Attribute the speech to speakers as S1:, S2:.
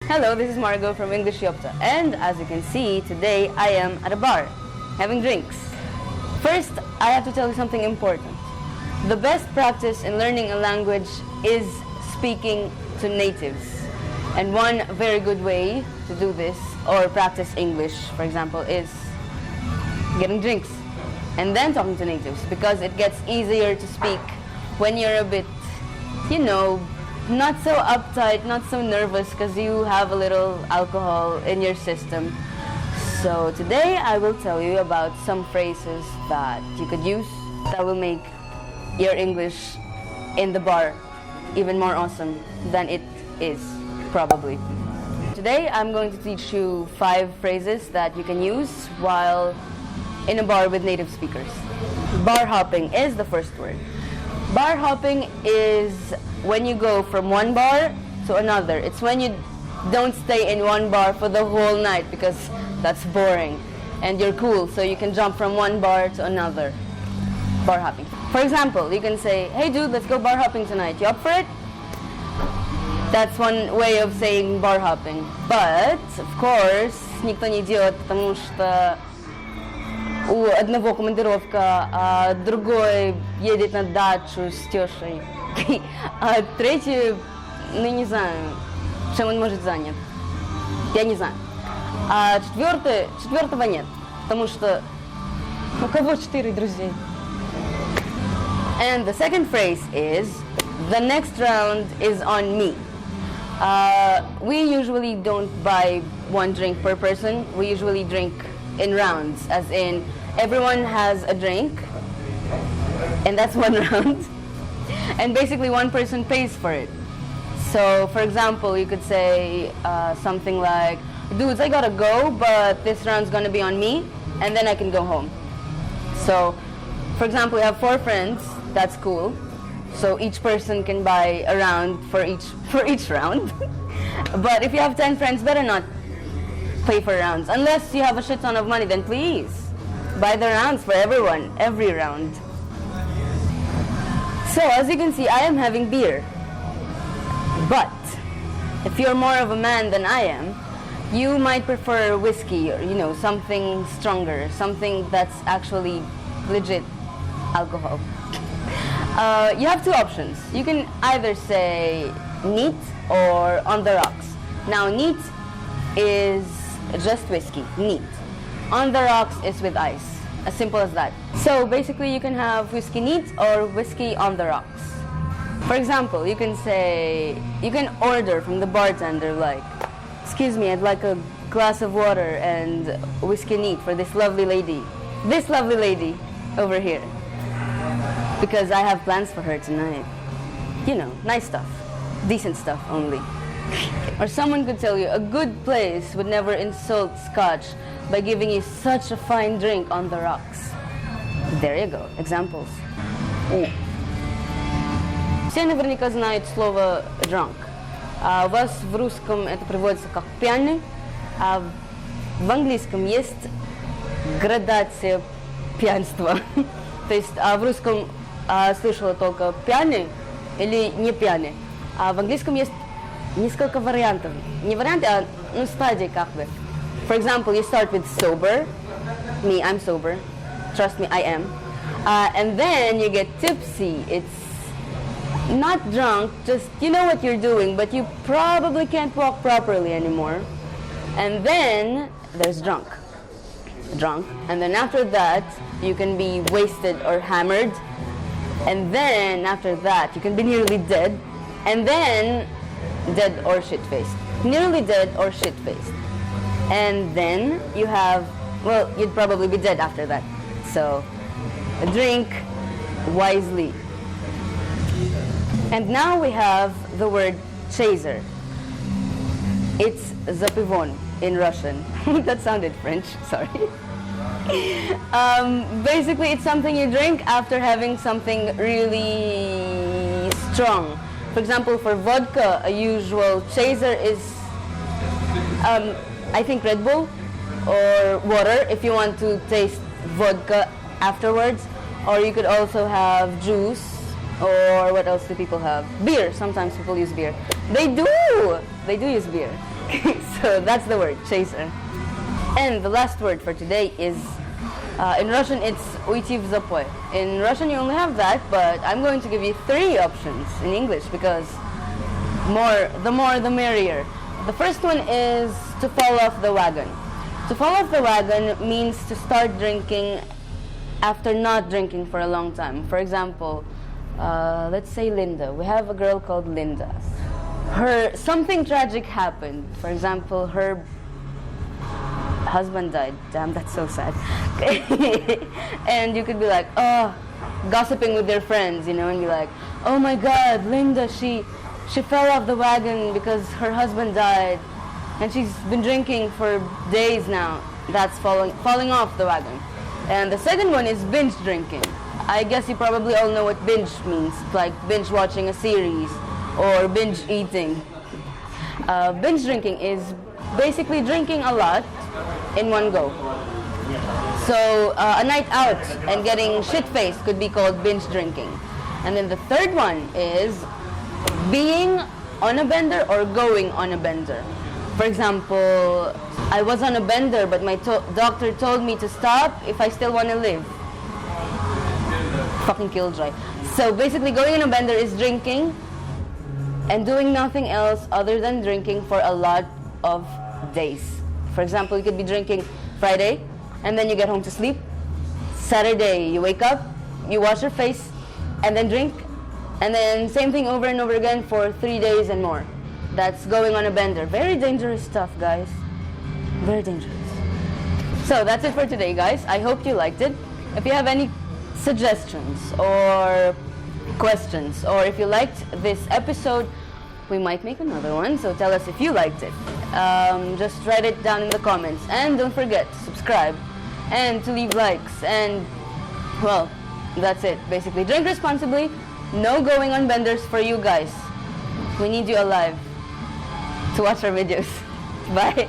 S1: Hello, this is Margot from English Yopta, and as you can see, today I am at a bar, having drinks. First, I have to tell you something important. The best practice in learning a language is speaking to natives. And one very good way to do this, or practice English, for example, is getting drinks and then talking to natives, because it gets easier to speak when you're a bit, not so uptight, not so nervous, because you have a little alcohol in your system. So today I will tell you about some phrases that you could use that will make your English in the bar even more awesome than it is, probably. Today I'm going to teach you 5 phrases that you can use while in a bar with native speakers. Bar hopping is the first word. Bar hopping is when you go from one bar to another. It's when you don't stay in one bar for the whole night, because that's boring and you're cool, so you can jump from one bar to another. Bar hopping. For example, you can say, hey dude, let's go bar hopping tonight. You up for it? That's one way of saying bar hopping. But, of course, никто не идет, потому что у одного командировка, а другой едет на дачу с тещей, а третий, не знаю, чем он может занят. Я не знаю. А четвертого нет, потому что у кого 4 друзей. And the second phrase is, the next round is on me. We usually don't buy one drink per person. We usually drink in rounds, as in everyone has a drink, and that's one round. And basically one person pays for it. So, for example, you could say something like, dudes, I gotta go, but this round's gonna be on me, and then I can go home. So, for example, you have 4 friends, that's cool. So each person can buy a round for each round. But if you have 10 friends, better not pay for rounds. Unless you have a shit ton of money, then please buy the rounds for everyone, every round. So as you can see, I am having beer. But if you're more of a man than I am, you might prefer whiskey or something stronger, something that's actually legit alcohol. You have 2 options. You can either say neat or on the rocks. Now neat is just whiskey, neat. On the rocks is with ice, as simple as that. So basically you can have whiskey neat or whiskey on the rocks. For example, you can order from the bartender like, excuse me, I'd like a glass of water and whiskey neat for this lovely lady over here, because I have plans for her tonight. Nice stuff, decent stuff only. Or someone could tell you a good place would never insult Scotch by giving you such a fine drink on the rocks. There you go, examples. Все наверняка знают слово drunk. У вас в русском это переводится как пьяный, а в английском есть градация пьянства. То есть в русском слышала только пьяный или не пьяный, а в английском есть несколько вариантов. Не варианты, а стадии как бы. For example, you start with sober. Me, I'm sober. Trust me, I am. And then you get tipsy. It's not drunk, just you know what you're doing, but you probably can't walk properly anymore. And then there's drunk. And then after that, you can be wasted or hammered. And then after that, you can be nearly dead. And then dead or shit-faced. Nearly dead or shit-faced. And then you have, well, you'd probably be dead after that. So drink wisely. And now we have the word chaser. It's zapivon in Russian. That sounded French, sorry. Basically, it's something you drink after having something really strong. For example, for vodka, a usual chaser is, I think, Red Bull or water if you want to taste vodka afterwards. Or you could also have juice, or what else do people have? Beer. Sometimes people use beer. They do use beer. So that's the word, chaser. And the last word for today is, in Russian it's уйти в запой. In Russian you only have that, but I'm going to give you 3 options in English because the more the merrier. The first one is to fall off the wagon. To fall off the wagon means to start drinking after not drinking for a long time. For example, let's say Linda. We have a girl called Linda. Something tragic happened. For example, her husband died. Damn, that's so sad. And you could be like, oh, gossiping with your friends, you know, and be like, oh my God, Linda, she fell off the wagon because her husband died, and she's been drinking for days now. That's falling off the wagon. And the second one is binge drinking. I guess you probably all know what binge means, like binge watching a series or binge eating. Binge drinking is basically drinking a lot in one go. So a night out and getting shit-faced could be called binge drinking. And then the third one is being on a bender or going on a bender. For example, I was on a bender, but my doctor told me to stop if I still want to live. Fucking killjoy. So basically going on a bender is drinking and doing nothing else other than drinking for a lot of days. For example, you could be drinking Friday, and then you get home to sleep. Saturday, you wake up, you wash your face, and then drink. And then same thing over and over again for 3 days and more. That's going on a bender. Very dangerous stuff, guys. Very dangerous. So that's it for today, guys. I hope you liked it. If you have any suggestions or questions, or if you liked this episode, we might make another one. So tell us if you liked it. Just write it down in the comments. And don't forget to subscribe and to leave likes. And, well, that's it. Basically, drink responsibly. No going on benders for you guys. We need you alive to watch our videos. Bye.